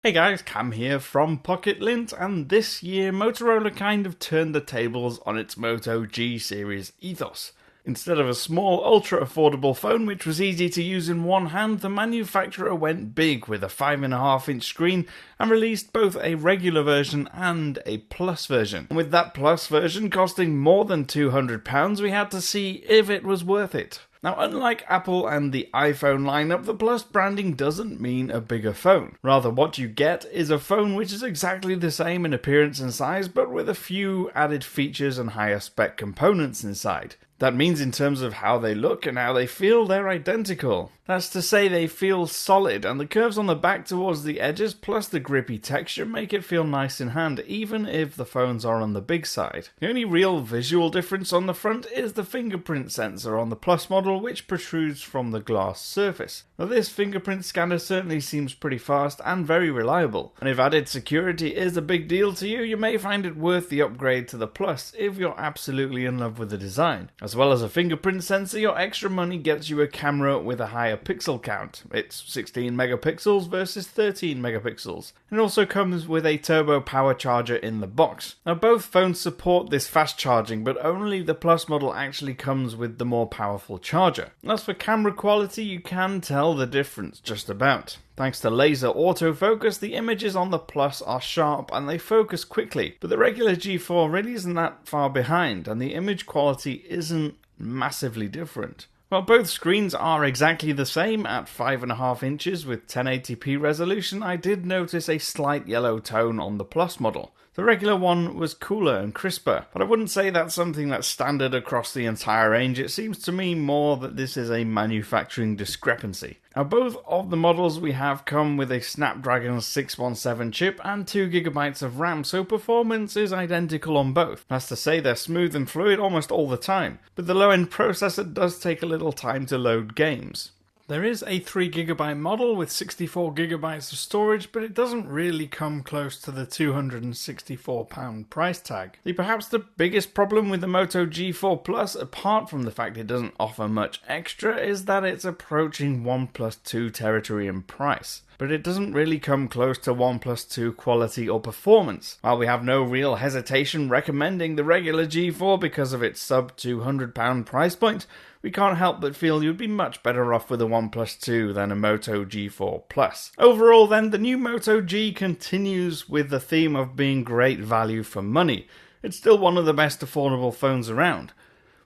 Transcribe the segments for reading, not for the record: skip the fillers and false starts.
Hey guys, Cam here from Pocket-lint, and this year Motorola kind of turned the tables on its Moto G-series ethos. Instead of a small, ultra-affordable phone which was easy to use in one hand, the manufacturer went big with a 5.5-inch screen and released both a regular version and a Plus version. And with that Plus version costing more than £200, we had to see if it was worth it. Now, unlike Apple and the iPhone lineup, the Plus branding doesn't mean a bigger phone. Rather, what you get is a phone which is exactly the same in appearance and size, but with a few added features and higher spec components inside. That means in terms of how they look and how they feel, they're identical. That's to say, they feel solid, and the curves on the back towards the edges plus the grippy texture make it feel nice in hand, even if the phones are on the big side. The only real visual difference on the front is the fingerprint sensor on the Plus model, which protrudes from the glass surface. Now, this fingerprint scanner certainly seems pretty fast and very reliable, and if added security is a big deal to you, you may find it worth the upgrade to the Plus if you're absolutely in love with the design. As well as a fingerprint sensor, your extra money gets you a camera with a higher pixel count. It's 16 megapixels versus 13 megapixels. It also comes with a turbo power charger in the box. Now, both phones support this fast charging, but only the Plus model actually comes with the more powerful charger. As for camera quality, you can tell the difference just about. Thanks to laser autofocus, the images on the Plus are sharp and they focus quickly, but the regular G4 really isn't that far behind, and the image quality isn't massively different. While both screens are exactly the same at 5.5 inches with 1080p resolution, I did notice a slight yellow tone on the Plus model. The regular one was cooler and crisper, but I wouldn't say that's something that's standard across the entire range. It seems to me more that this is a manufacturing discrepancy. Now, both of the models we have come with a Snapdragon 617 chip and 2GB of RAM, so performance is identical on both. That's to say, they're smooth and fluid almost all the time, but the low-end processor does take a little time to load games. There is a 3GB model with 64GB of storage, but it doesn't really come close to the £264 price tag. Perhaps the biggest problem with the Moto G4 Plus, apart from the fact it doesn't offer much extra, is that it's approaching OnePlus 2 territory in price. But it doesn't really come close to OnePlus 2 quality or performance. While we have no real hesitation recommending the regular G4 because of its sub £200 price point, we can't help but feel you'd be much better off with a OnePlus 2 than a Moto G4 Plus. Overall then, the new Moto G continues with the theme of being great value for money. It's still one of the best affordable phones around,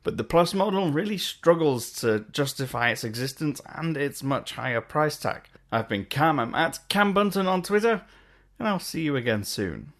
but the Plus model really struggles to justify its existence and its much higher price tag. I've been Cam, I'm at Cam Bunton on Twitter, and I'll see you again soon.